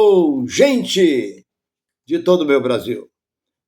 Alô, gente de todo o meu Brasil.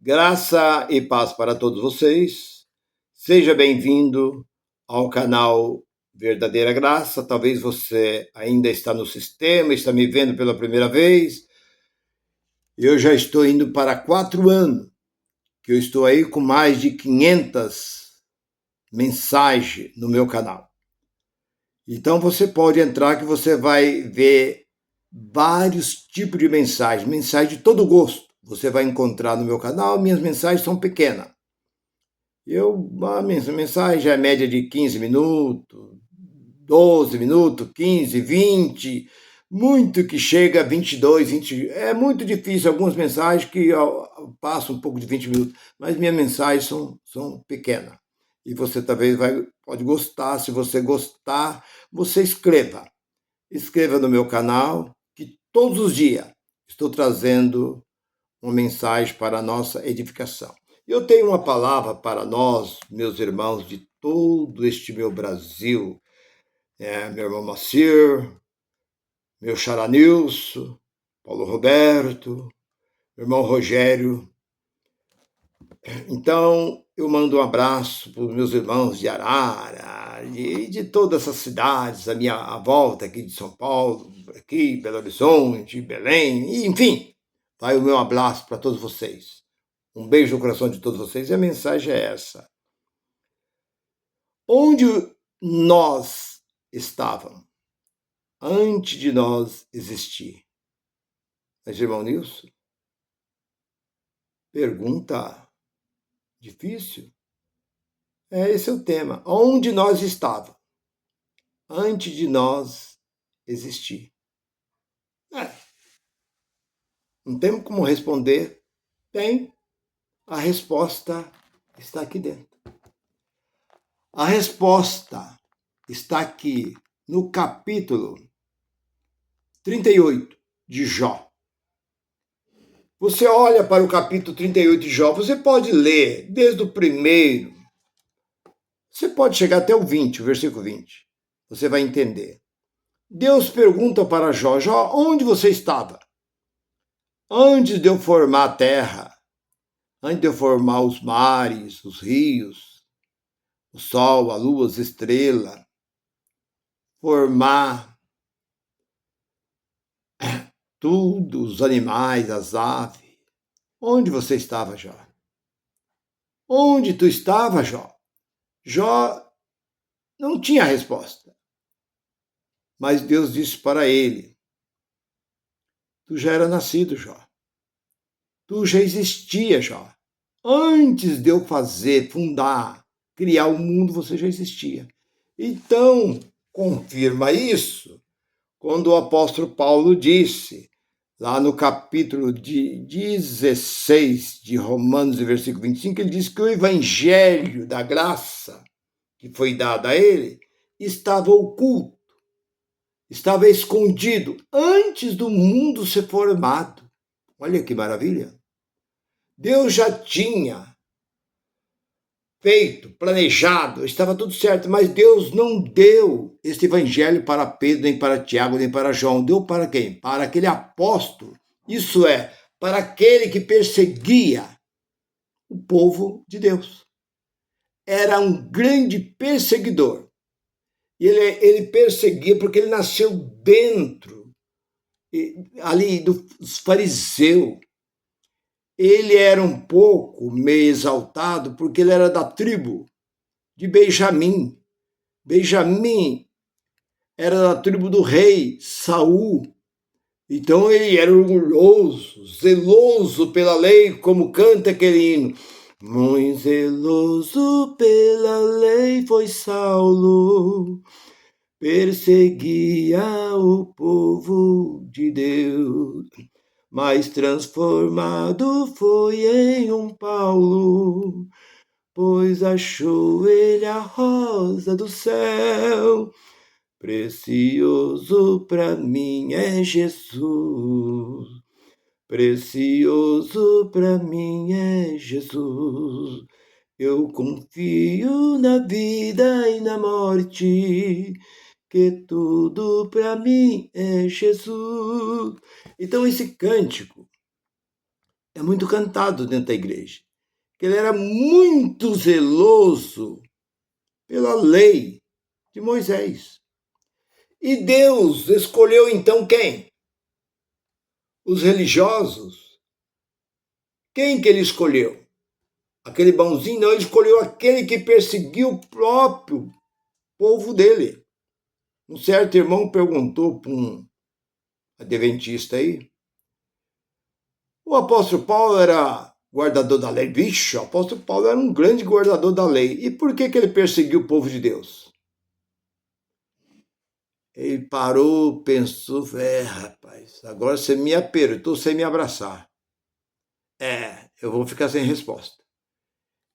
Graça e paz para todos vocês. Seja bem-vindo ao canal Verdadeira Graça. Talvez você ainda está no sistema, está me vendo pela primeira vez. Eu já estou indo para 4 anos, que eu estou aí com mais de 500 mensagens no meu canal. Então você pode entrar que você vai ver vários tipos de mensagens de todo gosto. Você vai encontrar no meu canal, minhas mensagens são pequenas. A minha mensagem é média de 15 minutos, 12 minutos, 15, 20, muito que chega a 22, 20. É muito difícil, algumas mensagens que passam um pouco de 20 minutos, mas minhas mensagens são pequenas. E você talvez pode gostar. Se você gostar, você escreva. Inscreva no meu canal, que todos os dias estou trazendo uma mensagem para a nossa edificação. Eu tenho uma palavra para nós, meus irmãos de todo este meu Brasil, meu irmão Macir, meu xará Nilson, Paulo Roberto, meu irmão Rogério. Então, eu mando um abraço para os meus irmãos de Arara, de todas essas cidades, a volta aqui de São Paulo, aqui, Belo Horizonte, Belém, enfim. Vai o meu abraço para todos vocês. Um beijo no coração de todos vocês. E a mensagem é essa. Onde nós estávamos antes de nós existir? Mas, irmão Nilson, pergunta difícil. Esse é o tema. Onde nós estávamos antes de nós existir? Não temos como responder. Tem. A resposta está aqui dentro. A resposta está aqui no capítulo 38 de Jó. Você olha para o capítulo 38 de Jó, você pode ler desde o primeiro, você pode chegar até o 20, o versículo 20. Você vai entender. Deus pergunta para Jó: Jó, onde você estava? Antes de eu formar a terra, antes de eu formar os mares, os rios, o sol, a lua, as estrelas, formar tudo, os animais, as aves. Onde você estava, Jó? Onde tu estava, Jó? Jó não tinha resposta. Mas Deus disse para ele: tu já era nascido, Jó. Tu já existia, Jó. Antes de eu fundar, criar o mundo, você já existia. Então, confirma isso quando o apóstolo Paulo disse, lá no capítulo 16 de Romanos, versículo 25, ele diz que o evangelho da graça que foi dado a ele estava oculto, estava escondido antes do mundo ser formado. Olha que maravilha! Deus já tinha feito, planejado, estava tudo certo, mas Deus não deu este evangelho para Pedro, nem para Tiago, nem para João. Deu para quem? Para aquele apóstolo, isso é, para aquele que perseguia o povo de Deus. Era um grande perseguidor. E ele perseguia porque ele nasceu dentro ali dos fariseus. Ele era um pouco meio exaltado porque ele era da tribo de Benjamim. Benjamim era da tribo do rei Saul. Então ele era orgulhoso, zeloso pela lei, como canta aquele hino. Muito zeloso pela lei foi Saulo, perseguia o povo de Deus, mas transformado foi em um Paulo, pois achou ele a rosa do céu. Precioso para mim é Jesus, precioso para mim é Jesus. Eu confio na vida e na morte, que tudo para mim é Jesus. Então esse cântico é muito cantado dentro da igreja, que ele era muito zeloso pela lei de Moisés. E Deus escolheu então quem? Os religiosos. Quem que ele escolheu? Aquele bonzinho? Não, ele escolheu aquele que perseguiu o próprio povo dele. Um certo irmão perguntou para um adventista aí. O apóstolo Paulo era guardador da lei. Vixe, o apóstolo Paulo era um grande guardador da lei. E por que ele perseguiu o povo de Deus? Ele parou, pensou, rapaz, agora você me apertou sem me abraçar. Eu vou ficar sem resposta.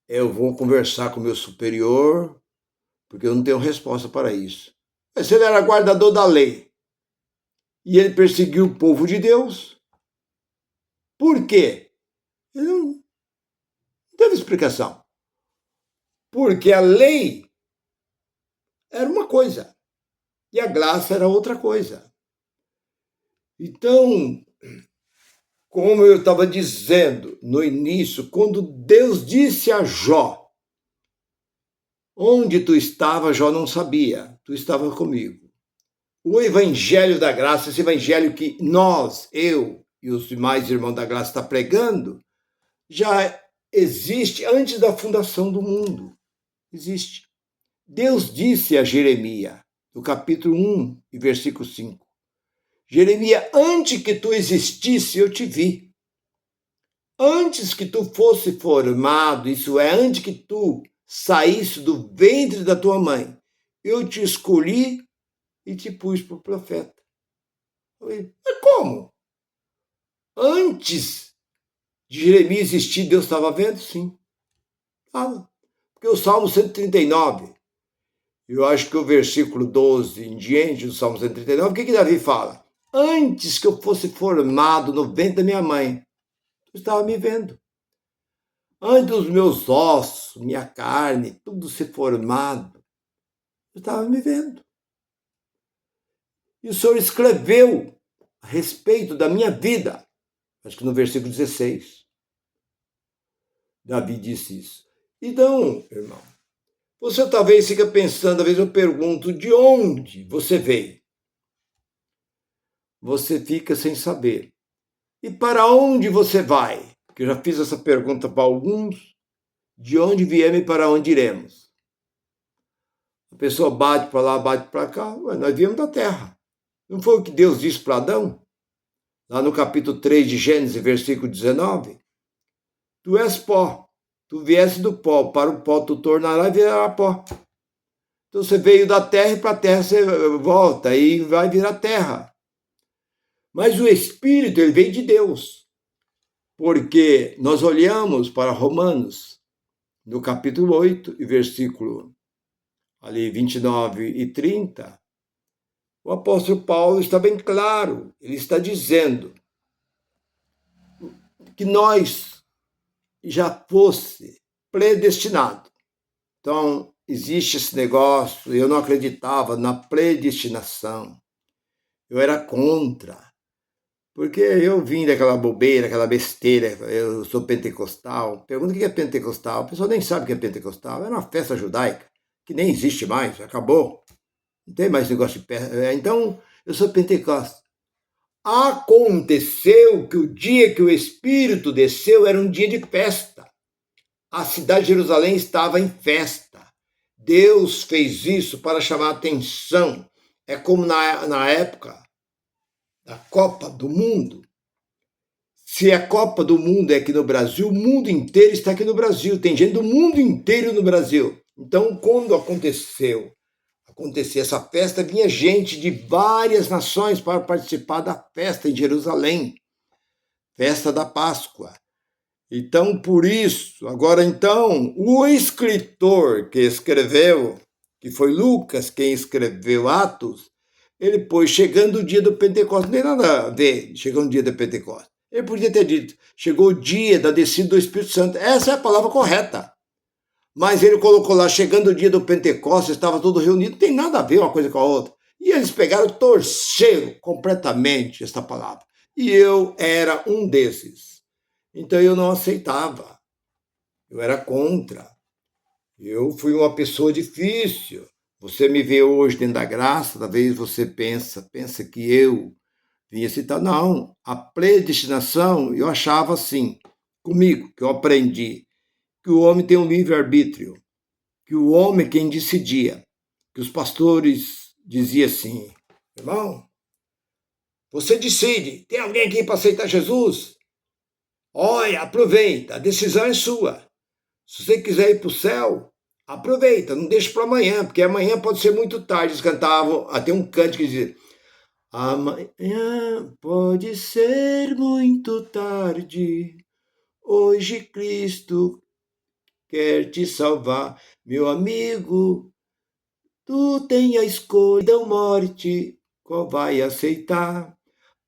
Eu vou conversar com o meu superior, porque eu não tenho resposta para isso. Mas ele era guardador da lei. E ele perseguiu o povo de Deus. Por quê? Ele não teve explicação. Porque a lei era uma coisa e a graça era outra coisa. Então, como eu estava dizendo no início, quando Deus disse a Jó, onde tu estava, Jó não sabia, tu estava comigo. O evangelho da graça, esse evangelho que nós, eu e os demais irmãos da graça está pregando, já existe antes da fundação do mundo. Existe. Deus disse a Jeremias, no capítulo 1 e versículo 5, Jeremias, antes que tu existisse, eu te vi. Antes que tu fosse formado, isso é, antes que tu saísse do ventre da tua mãe, eu te escolhi e te pus para o profeta. Mas como? Antes de Jeremias existir, Deus estava vendo? Sim. Fala. Porque o Salmo 139, eu acho que o versículo 12 em diante do Salmo 139, o que Davi fala? Antes que eu fosse formado no ventre da minha mãe, tu estava me vendo. Antes dos meus ossos, minha carne, tudo ser formado, tu estava me vendo. E o Senhor escreveu a respeito da minha vida, acho que no versículo 16. Davi disse isso. Então, irmão, você talvez fica pensando, às vezes eu pergunto, de onde você veio? Você fica sem saber. E para onde você vai? Porque eu já fiz essa pergunta para alguns. De onde viemos e para onde iremos? A pessoa bate para lá, bate para cá. Nós viemos da terra. Não foi o que Deus disse para Adão? Lá no capítulo 3 de Gênesis, versículo 19. Tu és pó. Tu vieste do pó. Para o pó tu tornarás e virará pó. Então você veio da terra e para a terra você volta e vai virar terra. Mas o Espírito, ele veio de Deus. Porque nós olhamos para Romanos, no capítulo 8, e versículo ali 29 e 30, o apóstolo Paulo está bem claro. Ele está dizendo que nós já fosse predestinado. Então, existe esse negócio, eu não acreditava na predestinação. Eu era contra. Porque eu vim daquela bobeira, aquela besteira, eu sou pentecostal. Pergunta o que é pentecostal. A pessoa nem sabe o que é pentecostal. Era uma festa judaica, que nem existe mais, acabou. Não tem mais negócio de festa. Então, eu sou pentecostal. Aconteceu que o dia que o Espírito desceu era um dia de festa. A cidade de Jerusalém estava em festa. Deus fez isso para chamar a atenção. É como na época da Copa do Mundo. Se a Copa do Mundo é aqui no Brasil, o mundo inteiro está aqui no Brasil. Tem gente do mundo inteiro no Brasil. Então, quando acontecia essa festa, vinha gente de várias nações para participar da festa em Jerusalém. Festa da Páscoa. Então, por isso, agora então, o escritor que escreveu, que foi Lucas quem escreveu Atos, ele pôs chegando o dia do Pentecostes, não tem nada a ver chegando o dia do Pentecostes. Ele podia ter dito, chegou o dia da descida do Espírito Santo. Essa é a palavra correta. Mas ele colocou lá, chegando o dia do Pentecostes, estava todo reunido, não tem nada a ver uma coisa com a outra. E eles pegaram, torceram completamente esta palavra. E eu era um desses. Então eu não aceitava. Eu era contra. Eu fui uma pessoa difícil. Você me vê hoje dentro da graça, talvez você pensa que eu vinha citar. Não, a predestinação, eu achava assim, comigo, que eu aprendi, que o homem tem um livre-arbítrio, que o homem é quem decidia, que os pastores diziam assim, irmão, você decide, tem alguém aqui para aceitar Jesus? Olha, aproveita, a decisão é sua. Se você quiser ir para o céu, aproveita, não deixe para amanhã, porque amanhã pode ser muito tarde. Eles cantavam, até um cântico que dizia, amanhã pode ser muito tarde, hoje Cristo quer te salvar. Meu amigo, tu tem a escolha ou morte, qual vai aceitar?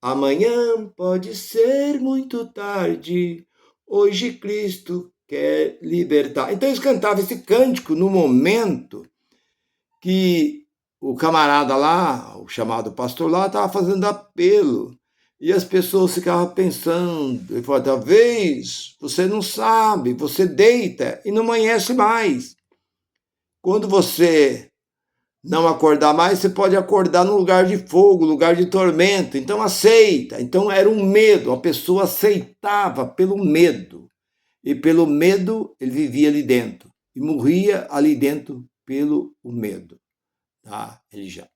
Amanhã pode ser muito tarde, hoje Cristo quer libertar. Então eles cantavam esse cântico no momento que o camarada lá, o chamado pastor lá, estava fazendo apelo. E as pessoas ficavam pensando, e falavam, talvez você não sabe, você deita e não amanhece mais. Quando você não acordar mais, você pode acordar no lugar de fogo, lugar de tormento. Então aceita. Então era um medo, a pessoa aceitava pelo medo. E pelo medo ele vivia ali dentro. E morria ali dentro pelo medo da religião.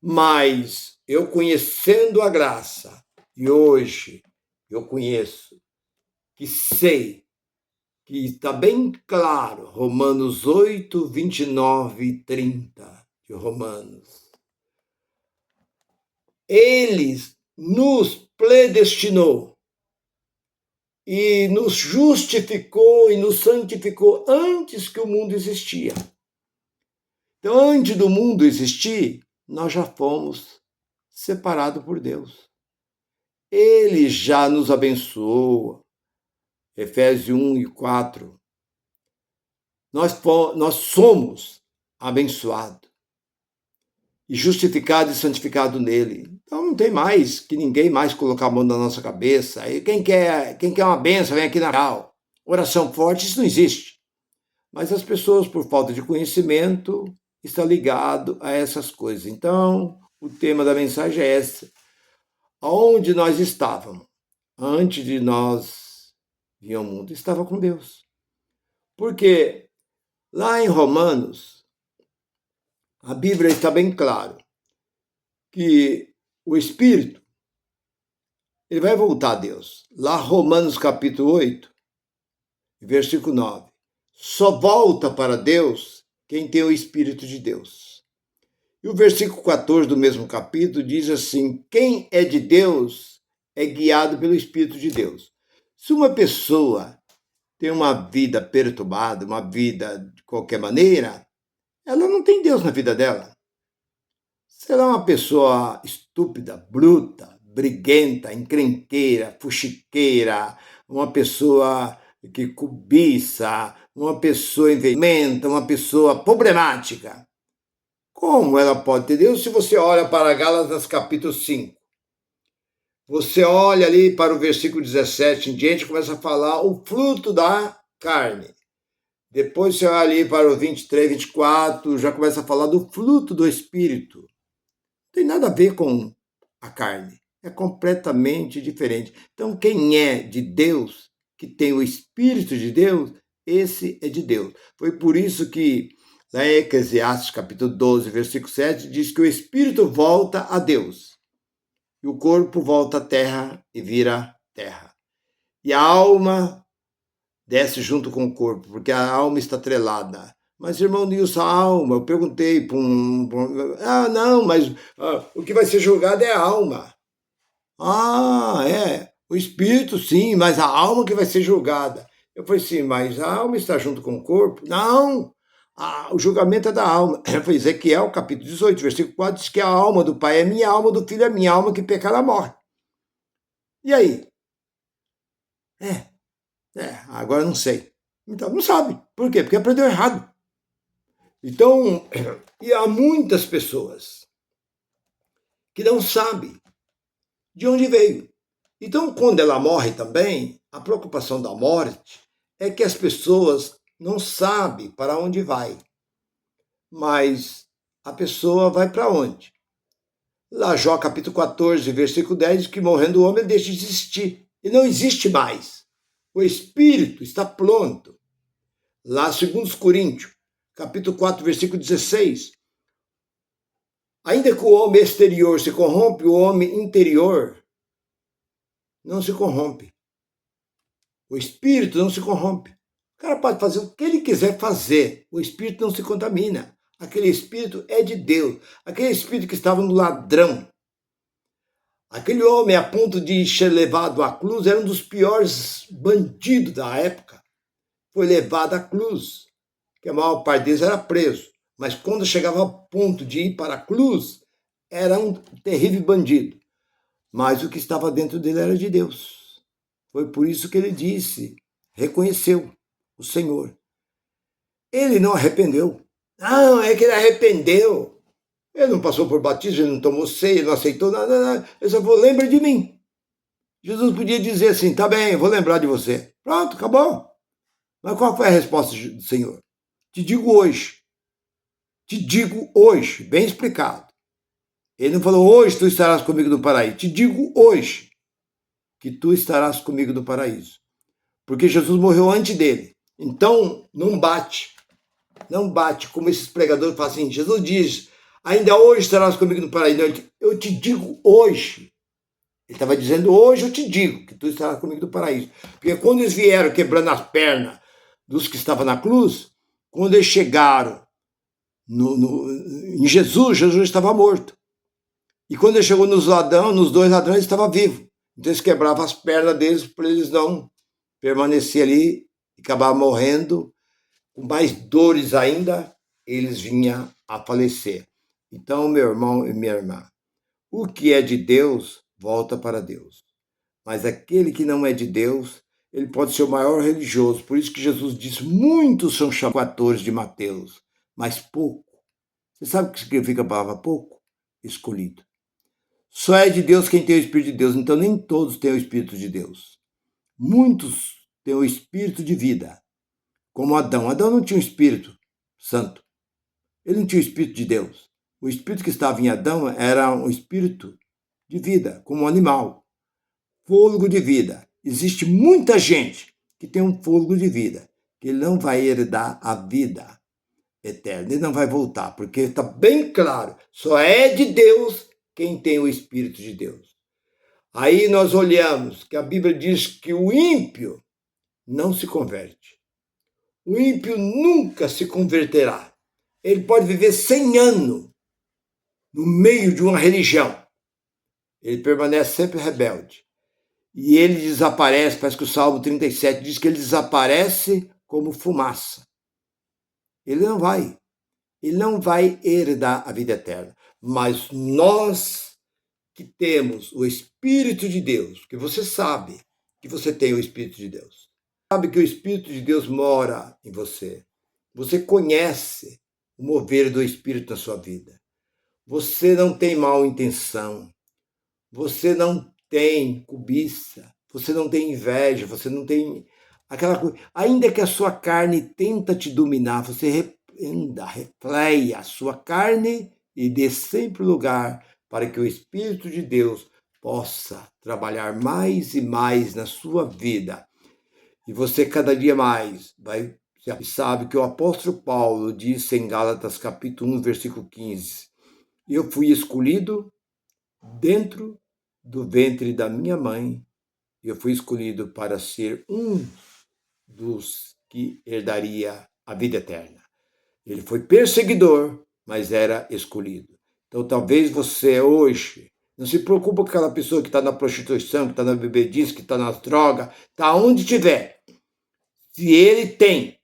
Mas eu conhecendo a graça, e hoje eu conheço, que sei, que está bem claro, Romanos 8, 29 e 30 de Romanos. Ele nos predestinou e nos justificou e nos santificou antes que o mundo existia. Então, antes do mundo existir, nós já fomos separados por Deus. Ele já nos abençoou. Efésios 1 e 4. Nós somos abençoados e justificado e santificado nele. Então não tem mais que ninguém mais colocar a mão na nossa cabeça. E quem quer uma benção, vem aqui na Cal. Oração forte, isso não existe. Mas as pessoas, por falta de conhecimento, estão ligadas a essas coisas. Então, o tema da mensagem é esse. Aonde nós estávamos antes de nós vir ao mundo? Estava com Deus. Porque lá em Romanos, a Bíblia está bem claro que o Espírito ele vai voltar a Deus. Lá Romanos capítulo 8, versículo 9. Só volta para Deus quem tem o Espírito de Deus. E o versículo 14 do mesmo capítulo diz assim, quem é de Deus é guiado pelo Espírito de Deus. Se uma pessoa tem uma vida perturbada, uma vida de qualquer maneira, ela não tem Deus na vida dela. Se ela é uma pessoa estúpida, bruta, briguenta, encrenqueira, fuxiqueira, uma pessoa que cobiça, uma pessoa inveimenta, uma pessoa problemática. Como ela pode ter Deus se você olha para Gálatas capítulo 5? Você olha ali para o versículo 17 em diante, começa a falar o fruto da carne. Depois você olha ali para o 23, 24, já começa a falar do fruto do Espírito. Não tem nada a ver com a carne. É completamente diferente. Então, quem é de Deus, que tem o Espírito de Deus, esse é de Deus. Foi por isso que, lá em Eclesiastes, capítulo 12, versículo 7, diz que o Espírito volta a Deus. E o corpo volta à terra e vira terra. E a alma desce junto com o corpo, porque a alma está atrelada. Mas, irmão Nilson, a alma, eu perguntei para não, mas o que vai ser julgado é a alma. O espírito sim, mas a alma que vai ser julgada. Eu falei assim, mas a alma está junto com o corpo? Não, o julgamento é da alma. Foi Ezequiel, capítulo 18, versículo 4, diz que a alma do pai é minha, a alma do filho é minha, a alma que pecar, ela morre. E aí? Agora não sei. Então, não sabe. Por quê? Porque aprendeu errado. Então, e há muitas pessoas que não sabe de onde veio. Então, quando ela morre também, a preocupação da morte é que as pessoas não sabem para onde vai. Mas a pessoa vai para onde? Lá, Jó capítulo 14, versículo 10, diz que morrendo o homem ele deixa de existir. E não existe mais. O espírito está pronto. Lá, 2 Coríntios, capítulo 4, versículo 16. Ainda que o homem exterior se corrompe, o homem interior não se corrompe. O espírito não se corrompe. O cara pode fazer o que ele quiser fazer. O espírito não se contamina. Aquele espírito é de Deus. Aquele espírito que estava no ladrão. Aquele homem, a ponto de ser levado à cruz, era um dos piores bandidos da época. Foi levado à cruz, que a maior parte deles era preso. Mas quando chegava ao ponto de ir para a cruz, era um terrível bandido. Mas o que estava dentro dele era de Deus. Foi por isso que ele disse, reconheceu o Senhor. Ele não arrependeu. Não, é que ele arrependeu. Ele não passou por batismo, ele não tomou ceia, ele não aceitou nada. Ele só falou, lembra de mim. Jesus podia dizer assim, tá bem, eu vou lembrar de você. Pronto, acabou. Mas qual foi a resposta do Senhor? Te digo hoje. Te digo hoje, bem explicado. Ele não falou, hoje tu estarás comigo no paraíso. Te digo hoje que tu estarás comigo no paraíso. Porque Jesus morreu antes dele. Então, não bate. Não bate como esses pregadores falam assim. Jesus diz, ainda hoje estarás comigo no paraíso. Eu te digo hoje. Ele estava dizendo, hoje eu te digo que tu estarás comigo no paraíso. Porque quando eles vieram quebrando as pernas dos que estavam na cruz, quando eles chegaram em Jesus, Jesus estava morto. E quando ele chegou nos dois ladrões, ele estava vivo. Então eles quebravam as pernas deles para eles não permanecer ali e acabar morrendo. Com mais dores ainda, eles vinham a falecer. Então, meu irmão e minha irmã, o que é de Deus, volta para Deus. Mas aquele que não é de Deus, ele pode ser o maior religioso. Por isso que Jesus disse, muitos são chamados 14 de Mateus, mas pouco. Você sabe o que significa a palavra pouco? Escolhido. Só é de Deus quem tem o Espírito de Deus, então nem todos têm o Espírito de Deus. Muitos têm o Espírito de vida, como Adão. Adão não tinha o Espírito Santo. Ele não tinha o Espírito de Deus. O Espírito que estava em Adão era um Espírito de vida, como um animal. Fôlego de vida. Existe muita gente que tem um fôlego de vida, que ele não vai herdar a vida eterna, ele não vai voltar, porque está bem claro, só é de Deus quem tem o Espírito de Deus. Aí nós olhamos que a Bíblia diz que o ímpio não se converte. O ímpio nunca se converterá. Ele pode viver 100 anos no meio de uma religião. Ele permanece sempre rebelde. E ele desaparece, parece que o Salmo 37 diz que ele desaparece como fumaça. Ele não vai herdar a vida eterna. Mas nós que temos o Espírito de Deus, que você sabe que você tem o Espírito de Deus, sabe que o Espírito de Deus mora em você. Você conhece o mover do Espírito na sua vida. Você não tem mal intenção. Você não tem cobiça. Você não tem inveja. Você não tem aquela coisa. Ainda que a sua carne tenta te dominar, você repreenda, refleia a sua carne e dê sempre lugar para que o Espírito de Deus possa trabalhar mais e mais na sua vida. E você cada dia mais vai, sabe que o apóstolo Paulo disse em Gálatas capítulo 1, versículo 15, eu fui escolhido dentro do ventre da minha mãe, eu fui escolhido para ser um dos que herdaria a vida eterna. Ele foi perseguidor, mas era escolhido. Então talvez você hoje, não se preocupe com aquela pessoa que está na prostituição, que está na bebedice, que está nas drogas, está onde estiver. Se ele tem,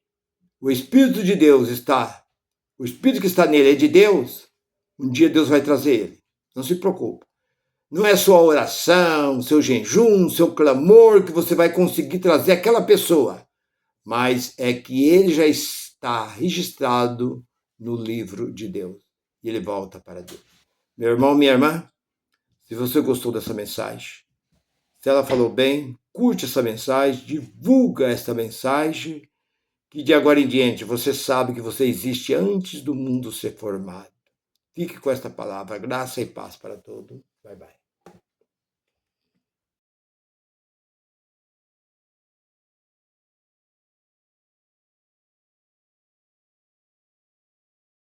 o Espírito de Deus está, o Espírito que está nele é de Deus, um dia Deus vai trazer ele. Não se preocupe. Não é sua oração, seu jejum, seu clamor que você vai conseguir trazer aquela pessoa, mas é que ele já está registrado no livro de Deus e ele volta para Deus. Meu irmão, minha irmã, Se você gostou dessa mensagem, se ela falou bem, curte essa mensagem, divulga essa mensagem, que de agora em diante você sabe que você existe antes do mundo ser formado. Fique com esta palavra, graça e paz para todos.